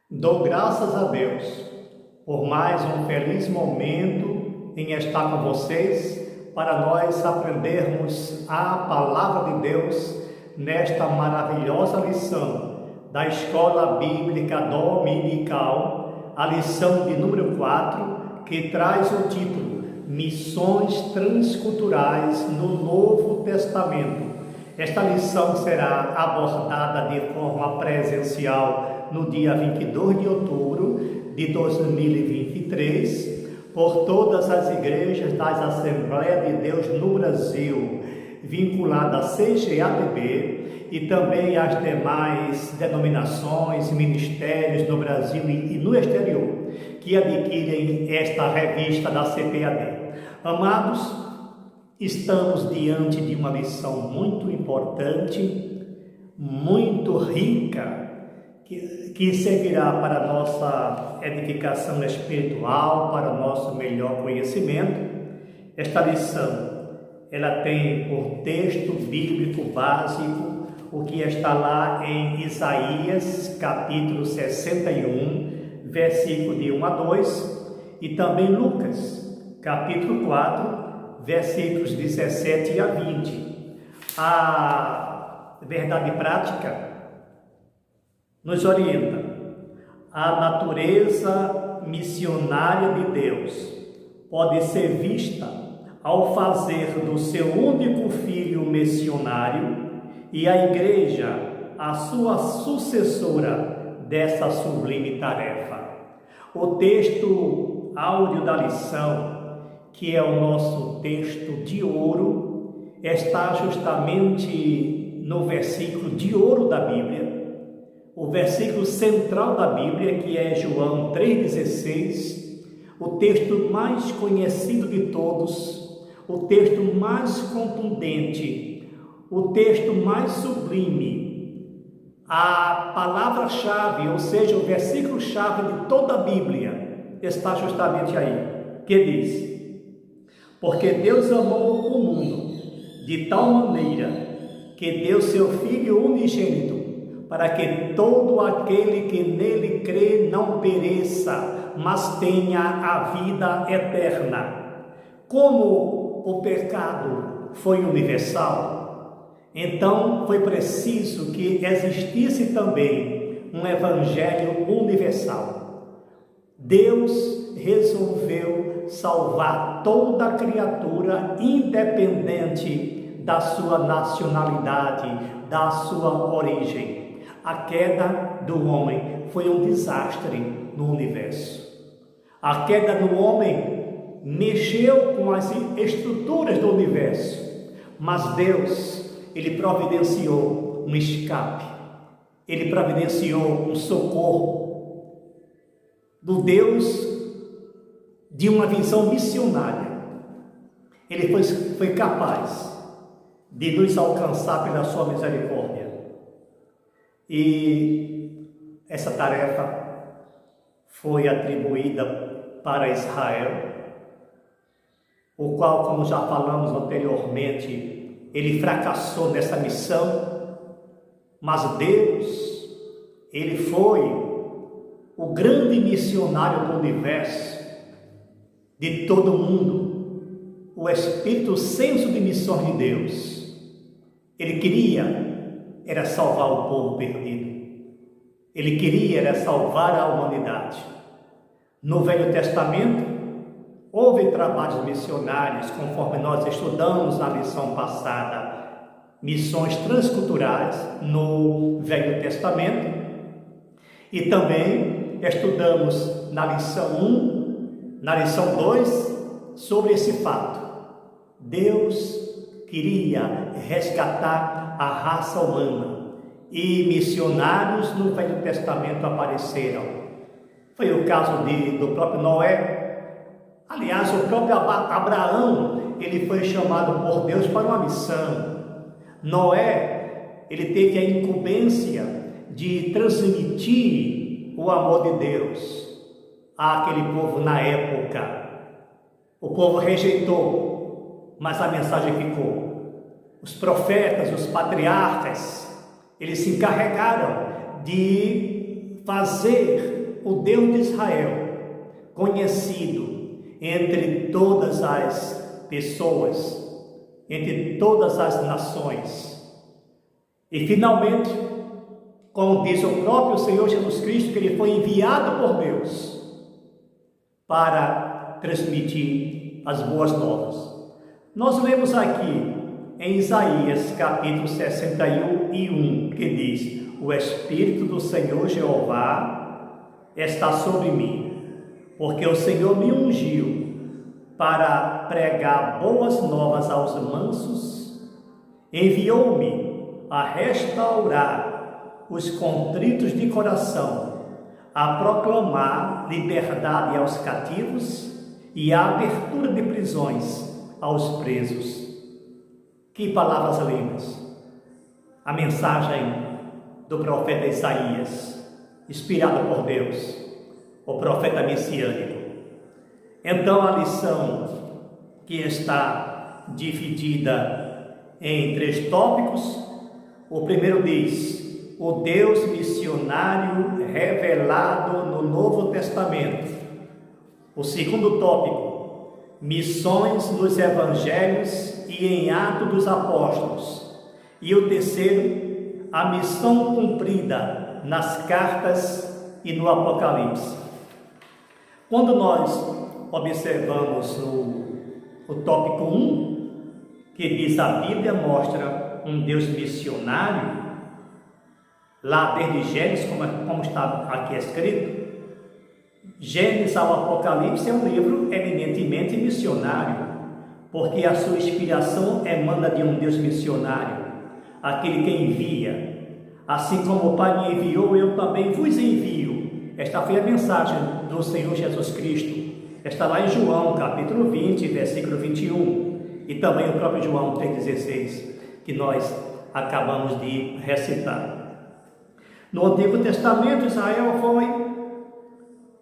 Dou graças a Deus por mais um feliz momento em estar com vocês para nós aprendermos a Palavra de Deus nesta maravilhosa lição da Escola Bíblica Dominical, a lição de número 4, que traz o título Missões Transculturais no Novo Testamento. Esta lição será abordada de forma presencial no dia 22 de outubro de 2023, por todas as igrejas das Assembleias de Deus no Brasil, vinculadas à CGADB e também às demais denominações e ministérios no Brasil e no exterior, que adquirem esta revista da CPAD. Amados, estamos diante de uma lição muito importante, muito rica, que servirá para a nossa edificação espiritual, para o nosso melhor conhecimento. Esta lição, ela tem por texto bíblico básico o que está lá em Isaías, capítulo 61, versículo de 1 a 2, e também Lucas, capítulo 4, versículos 17 a 20. A verdade prática nos orienta. A natureza missionária de Deus pode ser vista ao fazer do seu único filho missionário e a igreja a sua sucessora dessa sublime tarefa. O texto áudio da lição, que é o nosso texto de ouro, está justamente no versículo de ouro da Bíblia, o versículo central da Bíblia, que é João 3,16, o texto mais conhecido de todos, o texto mais contundente, o texto mais sublime, a palavra-chave, ou seja, o versículo-chave de toda a Bíblia, está justamente aí, que diz: porque Deus amou o mundo de tal maneira que deu seu Filho unigênito, para que todo aquele que nele crê não pereça, mas tenha a vida eterna. Como o pecado foi universal, então foi preciso que existisse também um evangelho universal. Deus resolveu salvar toda criatura, independente da sua nacionalidade, da sua origem. A queda do homem foi um desastre no universo. A queda do homem mexeu com as estruturas do universo, mas Deus, Ele providenciou um escape, Ele providenciou um socorro do Deus de uma visão missionária. Ele foi capaz de nos alcançar pela sua misericórdia. E essa tarefa foi atribuída para Israel, o qual, como já falamos anteriormente, ele fracassou nessa missão, mas Deus, ele foi o grande missionário do universo, de todo o mundo, o Espírito senso de missões de Deus. Ele queria era salvar o povo perdido. Ele queria era salvar a humanidade. No Velho Testamento, houve trabalhos missionários, conforme nós estudamos na lição passada, missões transculturais no Velho Testamento, e também estudamos na lição 1, na lição 2, sobre esse fato. Deus queria resgatar a raça humana e missionários no Velho Testamento apareceram. Foi o caso do próprio Noé. Aliás, o próprio Abraão, ele foi chamado por Deus para uma missão. Noé, ele teve a incumbência de transmitir o amor de Deus àquele povo na época. O povo rejeitou, mas a mensagem ficou. Os profetas, os patriarcas, eles se encarregaram de fazer o Deus de Israel conhecido entre todas as pessoas, entre todas as nações. E finalmente, como diz o próprio Senhor Jesus Cristo, que ele foi enviado por Deus para transmitir as boas novas. Nós lemos aqui em Isaías capítulo 61, que diz: o Espírito do Senhor Jeová está sobre mim, porque o Senhor me ungiu para pregar boas novas aos mansos, enviou-me a restaurar os contritos de coração, a proclamar liberdade aos cativos e a abertura de prisões aos presos. Que palavras lindas! A mensagem do profeta Isaías, inspirado por Deus, o profeta messiânico. Então a lição, que está dividida em 3 tópicos. O primeiro diz: o Deus missionário revelado no Novo Testamento. O segundo tópico: missões nos Evangelhos e em Atos dos Apóstolos. E o terceiro: a missão cumprida nas cartas e no Apocalipse. Quando nós observamos o tópico 1, que diz: a Bíblia mostra um Deus missionário, lá desde Gênesis, como está aqui escrito, Gênesis ao Apocalipse é um livro eminentemente missionário, porque a sua inspiração emana de um Deus missionário, aquele que envia. Assim como o Pai me enviou, eu também vos envio. Esta foi a mensagem do Senhor Jesus Cristo. Está lá em João, capítulo 20, versículo 21. E também o próprio João 3,16, que nós acabamos de recitar. No Antigo Testamento, Israel foi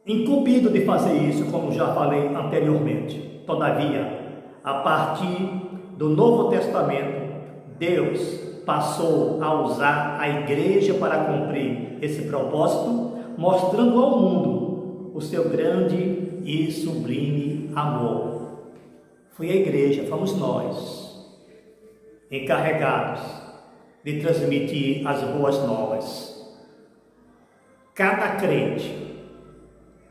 incumbido de fazer isso, como já falei anteriormente. Todavia, a partir do Novo Testamento, Deus passou a usar a igreja para cumprir esse propósito, mostrando ao mundo o seu grande e sublime amor. Foi a igreja, fomos nós, encarregados de transmitir as boas novas. Cada crente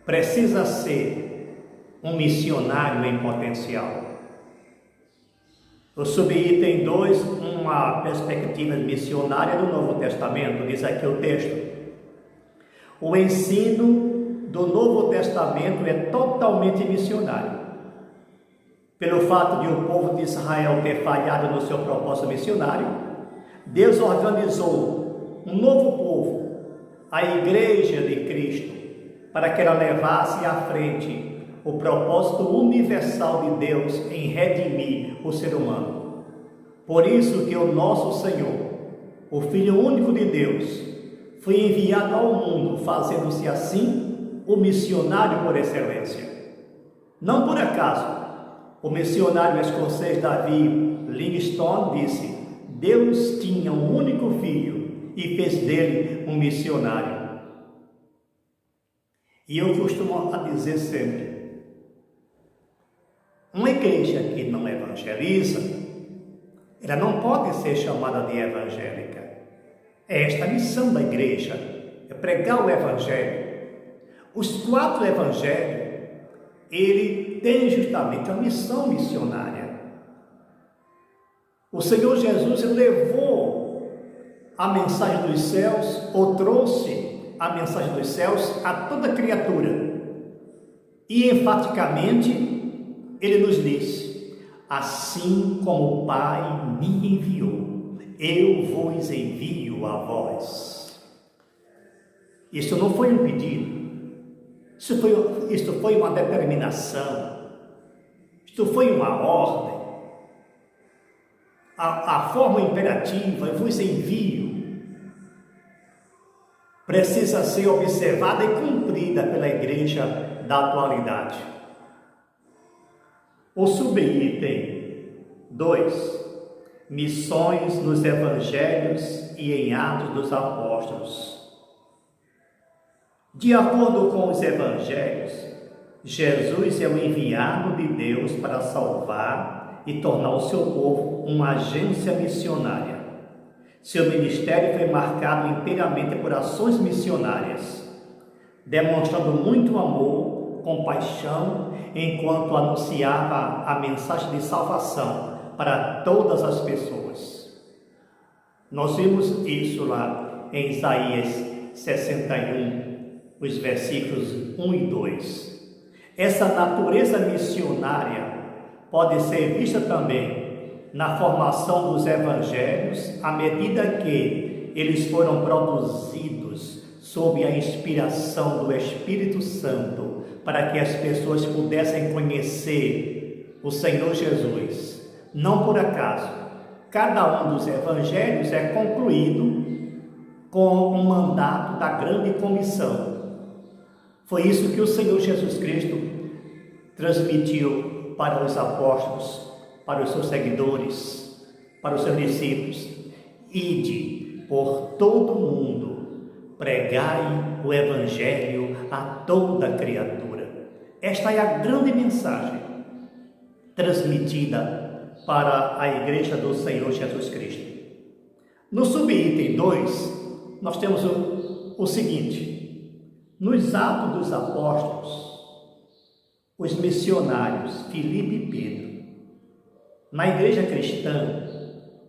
precisa ser um missionário em potencial. O subitem 2, uma perspectiva missionária do Novo Testamento, diz aqui o texto: o ensino do Novo Testamento é totalmente missionário. Pelo fato de o povo de Israel ter falhado no seu propósito missionário, Deus organizou um novo povo, a Igreja de Cristo, para que ela levasse à frente o propósito universal de Deus em redimir o ser humano. Por isso que o nosso Senhor, o Filho único de Deus, foi enviado ao mundo, fazendo-se assim o missionário por excelência. Não por acaso, o missionário escocês David Livingstone disse: Deus tinha um único filho e fez dele um missionário. E eu costumo dizer sempre: uma igreja que não evangeliza, ela não pode ser chamada de evangélica. É esta a missão da igreja, é pregar o evangelho. Os 4 evangelhos, ele tem justamente a missão missionária. O Senhor Jesus levou a mensagem dos céus, ou trouxe a mensagem dos céus a toda criatura. E enfaticamente ele nos diz: assim como o Pai me enviou, eu vos envio a vós. Isso não foi um pedido, isso foi uma determinação, isto foi uma ordem. A forma imperativa, eu vos envio, precisa ser observada e cumprida pela igreja da atualidade. O subitem 2, missões nos Evangelhos e em Atos dos Apóstolos. De acordo com os evangelhos, Jesus é o enviado de Deus para salvar e tornar o seu povo uma agência missionária. Seu ministério foi marcado inteiramente por ações missionárias, demonstrando muito amor, compaixão, enquanto anunciava a mensagem de salvação para todas as pessoas. Nós vimos isso lá em Isaías 61, os versículos 1 e 2. Essa natureza missionária pode ser vista também na formação dos evangelhos, à medida que eles foram produzidos sob a inspiração do Espírito Santo, para que as pessoas pudessem conhecer o Senhor Jesus. Não por acaso, cada um dos evangelhos é concluído com um mandato da grande comissão. Foi isso que o Senhor Jesus Cristo transmitiu para os apóstolos, para os seus seguidores, para os seus discípulos. Ide por todo o mundo, pregai o Evangelho a toda criatura. Esta é a grande mensagem transmitida para a Igreja do Senhor Jesus Cristo. No subitem 2, nós temos o seguinte: nos Atos dos Apóstolos, os missionários Filipe e Pedro, na igreja cristã,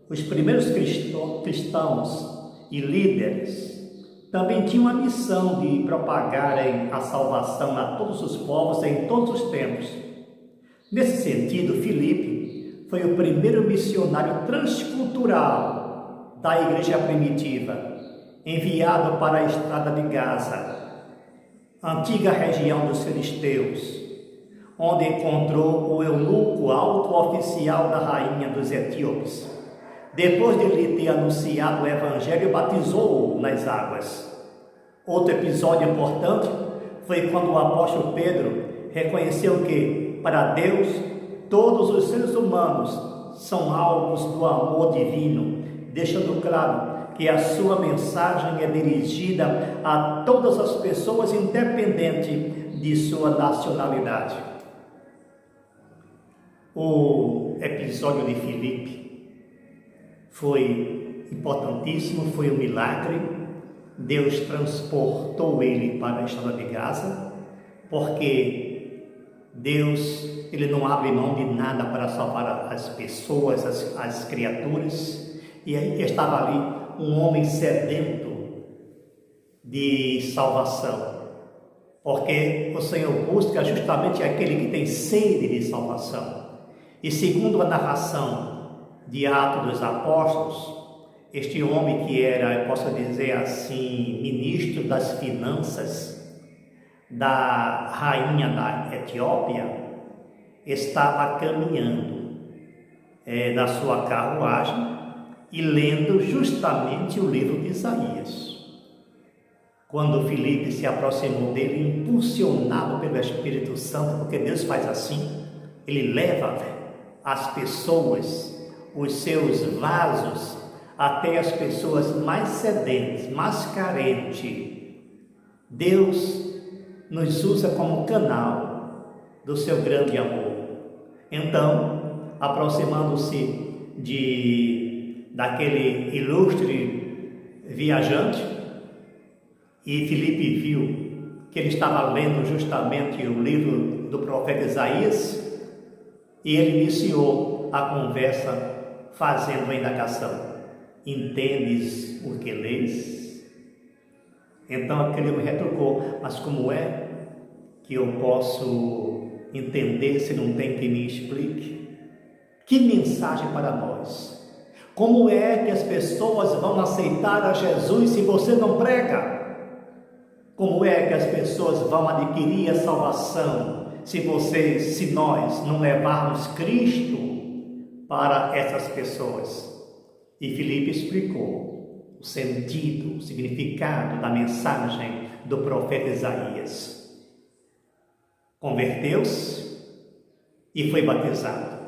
os primeiros cristãos e líderes também tinham a missão de propagarem a salvação a todos os povos em todos os tempos. Nesse sentido, Filipe foi o primeiro missionário transcultural da igreja primitiva, enviado para a estrada de Gaza, antiga região dos filisteus, onde encontrou o eunuco alto oficial da rainha dos etíopes. Depois de lhe ter anunciado o evangelho, batizou-o nas águas. Outro episódio importante foi quando o apóstolo Pedro reconheceu que, para Deus, todos os seres humanos são alvos do amor divino, deixando claro que a sua mensagem é dirigida a todas as pessoas, independente de sua nacionalidade. O episódio de Filipe foi importantíssimo, foi um milagre. Deus transportou ele para a estrada de Gaza, porque Deus, ele não abre mão de nada para salvar as pessoas, as criaturas. E aí estava ali um homem sedento de salvação, porque o Senhor busca justamente aquele que tem sede de salvação. E segundo a narração de Atos dos Apóstolos, este homem que era, eu posso dizer assim, ministro das finanças da rainha da Etiópia, estava caminhando na sua carruagem e lendo justamente o livro de Isaías. Quando Filipe se aproximou dele, impulsionado pelo Espírito Santo, porque Deus faz assim, ele leva as pessoas, os seus vasos, até as pessoas mais sedentas, mais carentes. Deus nos usa como canal do seu grande amor. Então, aproximando-se daquele ilustre viajante, e Filipe viu que ele estava lendo justamente o livro do profeta Isaías, e ele iniciou a conversa fazendo a indagação: entendes o que lês? Então aquele homem retrucou: mas como é que eu posso entender se não tem quem me explique? Que mensagem para nós! Como é que as pessoas vão aceitar a Jesus se você não prega? Como é que as pessoas vão adquirir a salvação se nós não levarmos Cristo para essas pessoas? E Filipe explicou o sentido, o significado da mensagem do profeta Isaías. Converteu-se e foi batizado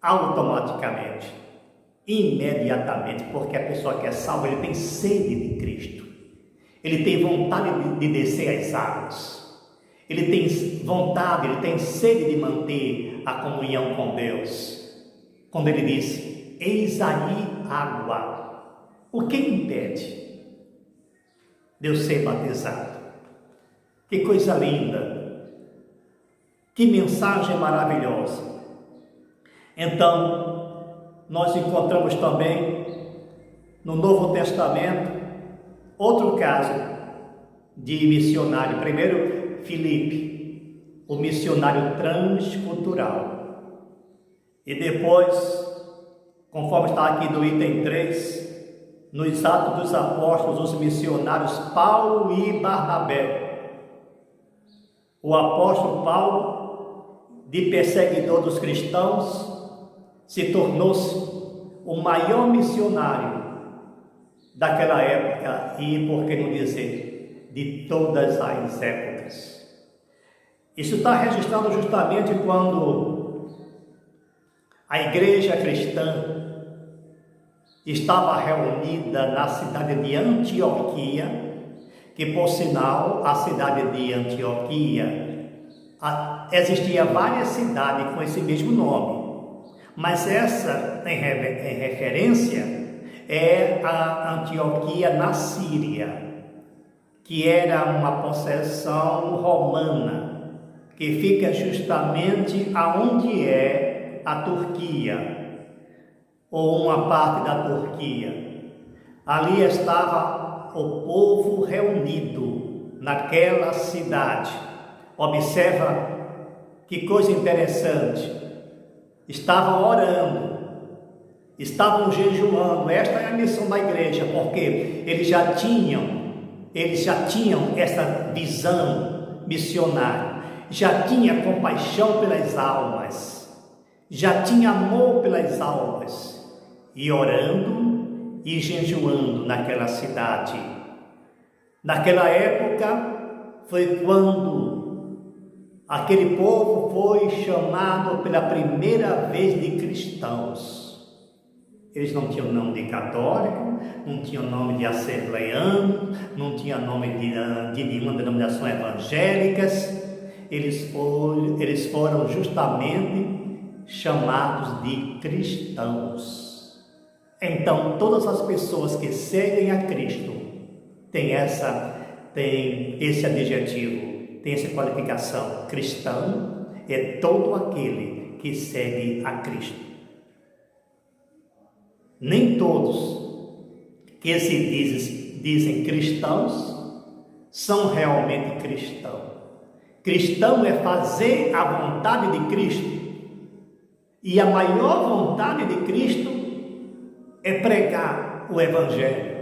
automaticamente, imediatamente, porque a pessoa que é salva, ele tem sede de Cristo. Ele tem vontade de descer às águas. Ele tem vontade, ele tem sede de manter a comunhão com Deus. Quando ele disse, eis aí água, o que impede de eu ser batizado? Que coisa linda, que mensagem maravilhosa. Então, nós encontramos também no Novo Testamento outro caso de missionário. Primeiro, Filipe, o missionário transcultural. E depois, conforme está aqui no item 3, nos Atos dos Apóstolos, os missionários Paulo e Barnabé. O apóstolo Paulo, de perseguidor dos cristãos, se tornou-se o maior missionário daquela época e, por que não dizer, de todas as épocas. Isso está registrado justamente quando a igreja cristã estava reunida na cidade de Antioquia, que, por sinal, a cidade de Antioquia, existia várias cidades com esse mesmo nome, mas essa, em referência, é a Antioquia na Síria, que era uma possessão romana, que fica justamente aonde é a Turquia, ou uma parte da Turquia. Ali estava o povo reunido naquela cidade. Observa que coisa interessante. Estavam orando, estavam jejuando. Esta é a missão da igreja, porque eles já tinham essa visão missionária, já tinha compaixão pelas almas, já tinha amor pelas almas, e orando e jejuando naquela cidade. Naquela época foi quando aquele povo foi chamado pela primeira vez de cristãos. Eles não tinham nome de católico, não tinham nome de assembleiano, não tinham nome de nenhuma denominação evangélicas. Eles foram justamente chamados de cristãos. Então, todas as pessoas que seguem a Cristo têm esse adjetivo, têm essa qualificação. Cristão é todo aquele que segue a Cristo. Nem todos que se dizem cristãos são realmente cristãos. Cristão é fazer a vontade de Cristo. E a maior vontade de Cristo é pregar o Evangelho.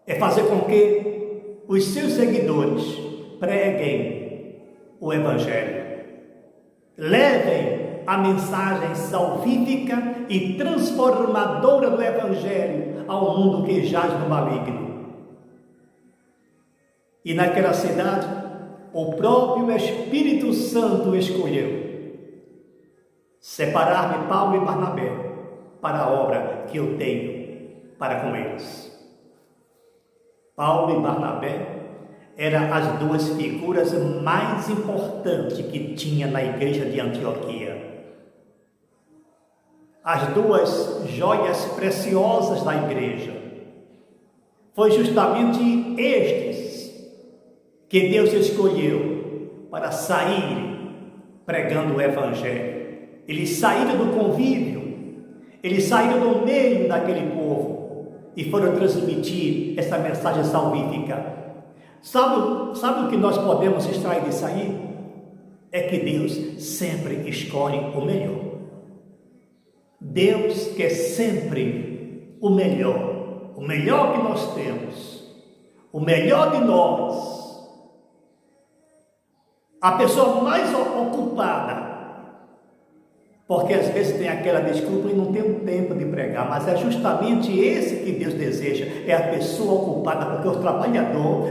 É fazer com que os seus seguidores preguem o Evangelho. Levem a mensagem salvífica e transformadora do Evangelho ao mundo que jaz no maligno. E naquela cidade, o próprio Espírito Santo escolheu separar-me, Paulo e Barnabé, para a obra que eu tenho para com eles. Paulo e Barnabé eram as duas figuras mais importantes que tinha na igreja de Antioquia. As duas joias preciosas da igreja. Foi justamente estes que Deus escolheu para sair pregando o Evangelho. Eles saíram do convívio, eles saíram do meio daquele povo e foram transmitir essa mensagem salvífica. Sabe o que nós podemos extrair disso aí? É que Deus sempre escolhe o melhor. Deus quer sempre o melhor que nós temos, o melhor de nós. A pessoa mais ocupada, porque às vezes tem aquela desculpa e não tem tempo de pregar, mas é justamente esse que Deus deseja, é a pessoa ocupada, porque o trabalhador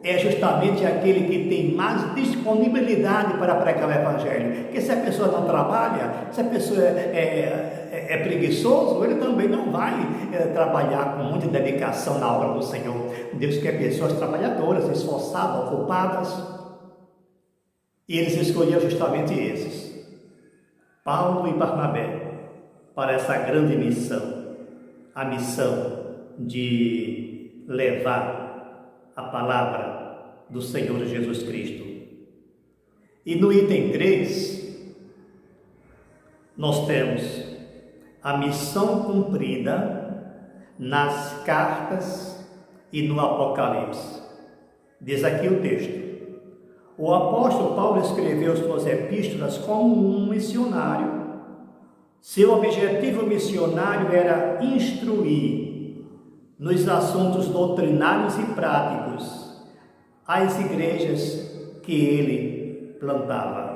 é justamente aquele que tem mais disponibilidade para pregar o Evangelho. Porque se a pessoa não trabalha, se a pessoa é preguiçoso, ele também não vai trabalhar com muita dedicação na obra do Senhor. Deus quer pessoas trabalhadoras, esforçadas, ocupadas. E eles escolheram justamente esses, Paulo e Barnabé, para essa grande missão, a missão de levar a palavra do Senhor Jesus Cristo. E no item 3, nós temos a missão cumprida nas cartas e no Apocalipse. Diz aqui o texto: o apóstolo Paulo escreveu suas epístolas como um missionário. Seu objetivo missionário era instruir nos assuntos doutrinários e práticos as igrejas que ele plantava.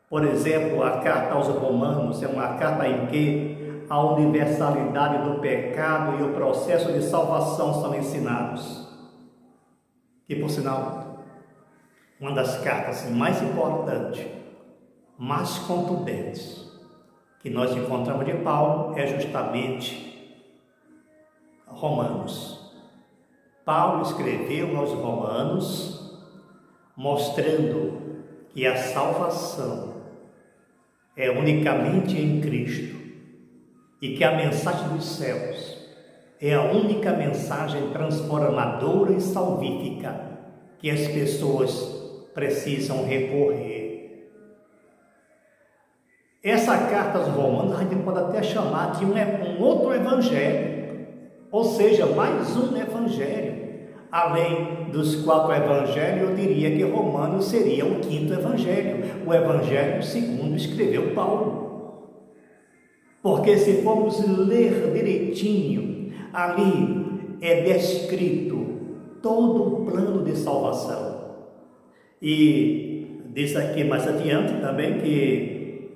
Por exemplo, a carta aos Romanos é uma carta em que a universalidade do pecado e o processo de salvação são ensinados. E, por sinal, uma das cartas mais importantes, mais contundentes que nós encontramos de Paulo é justamente Romanos. Paulo escreveu aos Romanos mostrando que a salvação é unicamente em Cristo e que a mensagem dos céus é a única mensagem transformadora e salvífica que as pessoas precisam recorrer. Essa carta aos Romanos a gente pode até chamar de um outro evangelho, ou seja, mais um evangelho. Além dos 4 evangelhos, eu diria que Romanos seria o 5º evangelho, o evangelho segundo escreveu Paulo. Porque se formos ler direitinho, ali é descrito todo o plano de salvação. E diz aqui mais adiante também que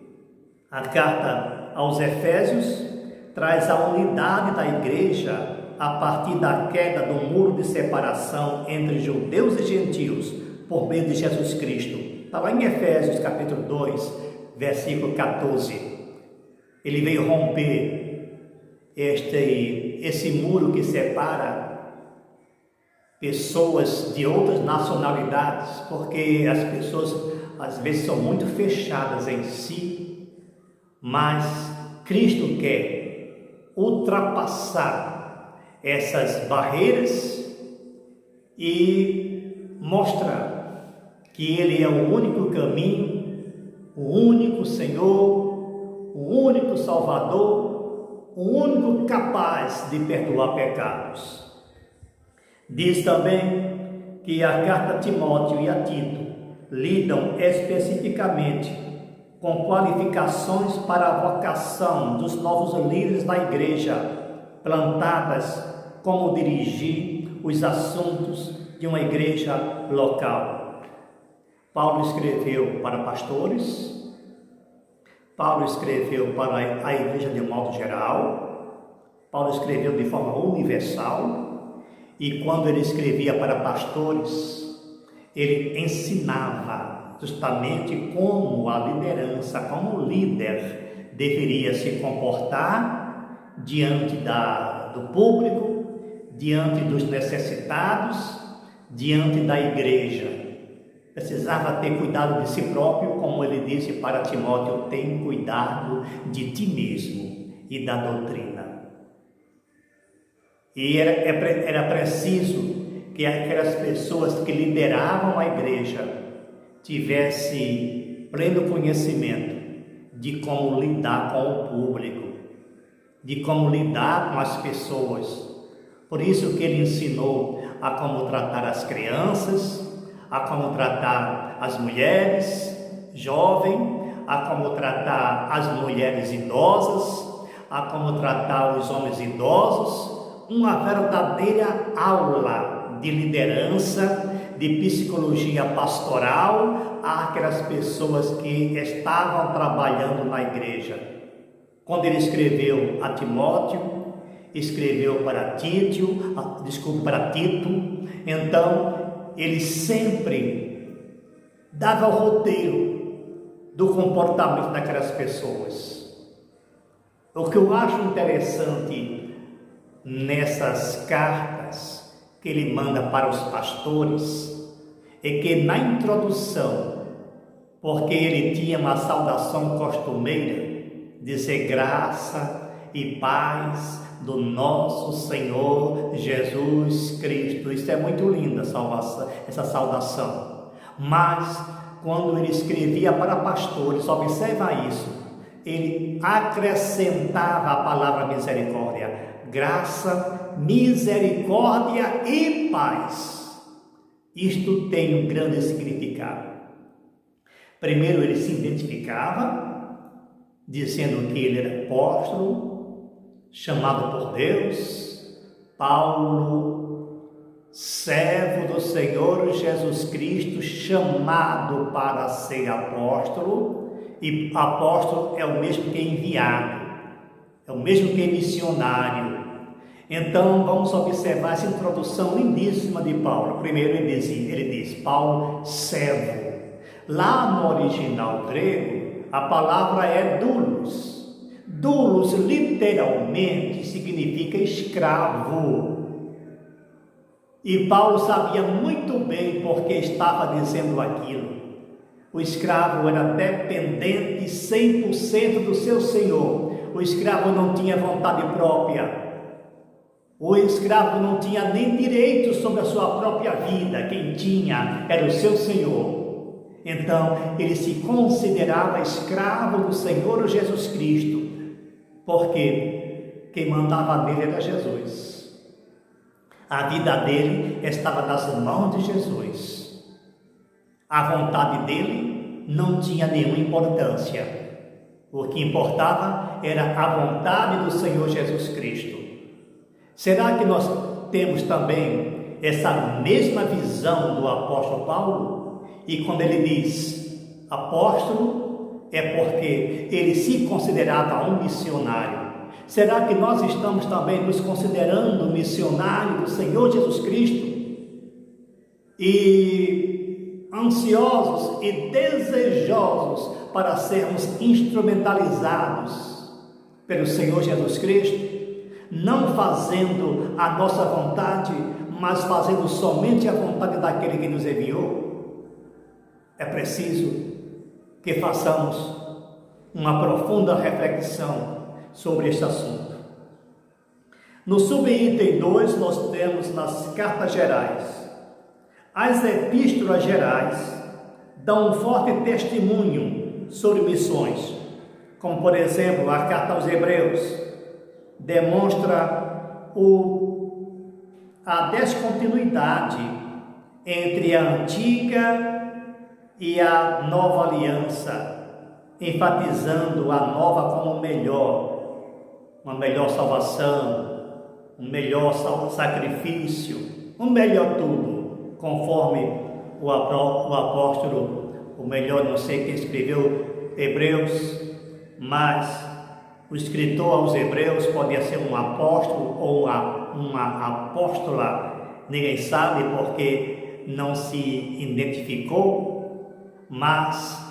a carta aos Efésios traz a unidade da igreja a partir da queda do muro de separação entre judeus e gentios por meio de Jesus Cristo. Está lá em Efésios capítulo 2, versículo 14. Ele veio romper esse muro que separa pessoas de outras nacionalidades, porque as pessoas às vezes são muito fechadas em si, mas Cristo quer ultrapassar essas barreiras e mostrar que Ele é o único caminho, o único Senhor, o único Salvador, o único capaz de perdoar pecados. Diz também que a carta a Timóteo e a Tito lidam especificamente com qualificações para a vocação dos novos líderes da igreja, plantadas, como dirigir os assuntos de uma igreja local. Paulo escreveu para pastores, Paulo escreveu para a igreja de um modo geral, Paulo escreveu de forma universal. E quando ele escrevia para pastores, ele ensinava justamente como a liderança, como o líder deveria se comportar diante do público, diante dos necessitados, diante da igreja. Precisava ter cuidado de si próprio, como ele disse para Timóteo: tem cuidado de ti mesmo e da doutrina. E era preciso que aquelas pessoas que lideravam a igreja tivessem pleno conhecimento de como lidar com o público, de como lidar com as pessoas. Por isso que ele ensinou a como tratar as crianças, a como tratar as mulheres jovens, a como tratar as mulheres idosas, a como tratar os homens idosos. Uma verdadeira aula de liderança, de psicologia pastoral àquelas pessoas que estavam trabalhando na igreja. Quando ele escreveu a Timóteo, escreveu para Tito, então ele sempre dava o roteiro do comportamento daquelas pessoas. O que eu acho interessante nessas cartas que ele manda para os pastores é que na introdução, porque ele tinha uma saudação costumeira, dizer graça e paz do nosso Senhor Jesus Cristo. Isso é muito lindo, essa saudação. Mas quando ele escrevia para pastores, observa isso, ele acrescentava a palavra misericórdia, graça, misericórdia e paz. Isto tem um grande significado. Primeiro ele se identificava, dizendo que ele era apóstolo, chamado por Deus, Paulo, servo do Senhor Jesus Cristo, chamado para ser apóstolo. E apóstolo é o mesmo que enviado, é o mesmo que missionário. Então vamos observar essa introdução lindíssima de Paulo. Primeiro ele diz Paulo, servo. Lá no original grego, a palavra é doulos. Doulos literalmente significa escravo. E Paulo sabia muito bem porque estava dizendo aquilo. O escravo era dependente 100% do seu senhor. O escravo não tinha vontade própria. O escravo não tinha nem direito sobre a sua própria vida. Quem tinha era o seu senhor. Então, ele se considerava escravo do Senhor Jesus Cristo, porque quem mandava nele era Jesus. A vida dele estava nas mãos de Jesus. A vontade dele não tinha nenhuma importância. O que importava era a vontade do Senhor Jesus Cristo. Será que nós temos também essa mesma visão do apóstolo Paulo? E quando ele diz apóstolo, é porque ele se considerava um missionário. Será que nós estamos também nos considerando missionário do Senhor Jesus Cristo? E ansiosos e desejosos para sermos instrumentalizados pelo Senhor Jesus Cristo, não fazendo a nossa vontade, mas fazendo somente a vontade daquele que nos enviou. É preciso que façamos uma profunda reflexão sobre este assunto. No subitem 2 nós temos nas cartas gerais. As epístolas gerais dão um forte testemunho sobre missões, como por exemplo a carta aos Hebreus demonstra a descontinuidade entre a antiga e a nova aliança, enfatizando a nova como melhor, uma melhor salvação, um melhor sacrifício, um melhor tudo. Conforme o apóstolo, o melhor, não sei quem escreveu Hebreus, mas o escritor aos Hebreus podia ser um apóstolo ou uma apóstola, ninguém sabe porque não se identificou, mas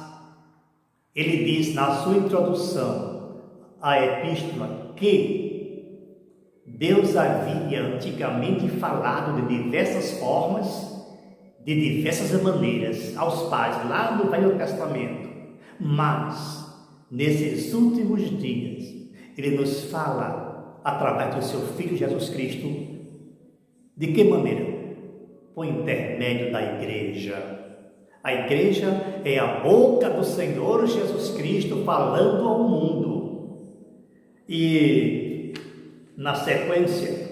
ele diz na sua introdução à epístola que Deus havia antigamente falado de diversas formas, de diversas maneiras aos pais lá no Velho Testamento, mas nesses últimos dias ele nos fala através do seu Filho Jesus Cristo. De que maneira? Por intermédio da igreja. A igreja é a boca do Senhor Jesus Cristo falando ao mundo. E na sequência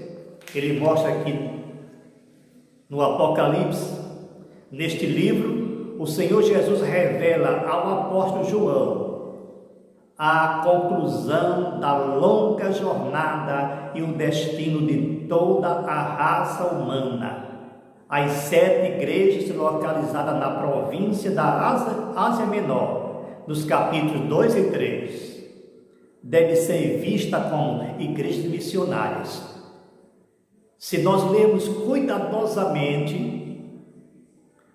ele mostra aqui no Apocalipse, neste livro, o Senhor Jesus revela ao apóstolo João a conclusão da longa jornada e o destino de toda a raça humana. As 7 igrejas localizadas na província da Ásia Menor, nos capítulos 2 e 3, deve ser vista como igrejas missionárias. Se nós lermos cuidadosamente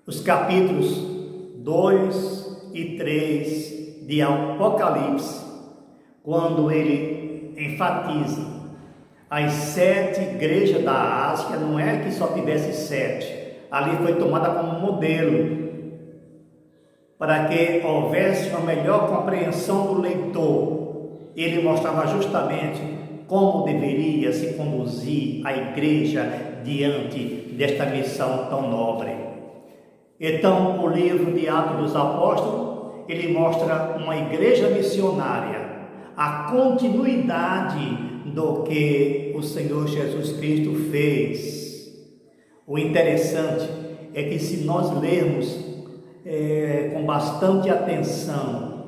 os capítulos 2 e 3 de Apocalipse, quando ele enfatiza. As 7 igrejas da Ásia não é que só tivesse 7. Ali foi tomada como modelo para que houvesse uma melhor compreensão do leitor. Ele mostrava justamente como deveria se conduzir a igreja diante desta missão tão nobre. Então, o livro de Atos dos Apóstolos, ele mostra uma igreja missionária, a continuidade do que o Senhor Jesus Cristo fez. O interessante é que se nós lermos com bastante atenção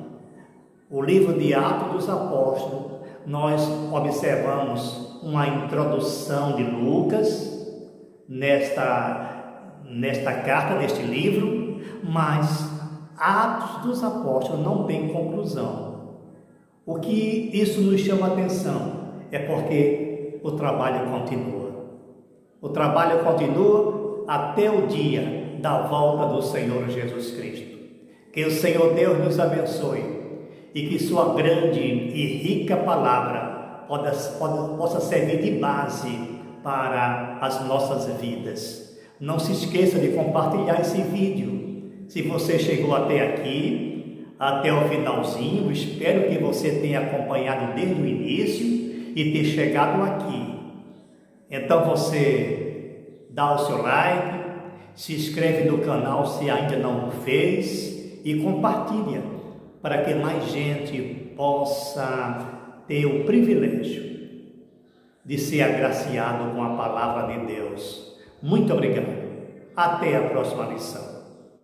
o livro de Atos dos Apóstolos, nós observamos uma introdução de Lucas nesta carta, neste livro, mas Atos dos Apóstolos não tem conclusão. O que isso nos chama a atenção é porque o trabalho continua. O trabalho continua até o dia da volta do Senhor Jesus Cristo. Que o Senhor Deus nos abençoe e que sua grande e rica palavra possa servir de base para as nossas vidas. Não se esqueça de compartilhar esse vídeo. Se você chegou até aqui, até o finalzinho, espero que você tenha acompanhado desde o início e ter chegado aqui. Então você dá o seu like, se inscreve no canal se ainda não o fez e compartilha para que mais gente possa ter o privilégio de ser agraciado com a palavra de Deus. Muito obrigado. Até a próxima lição.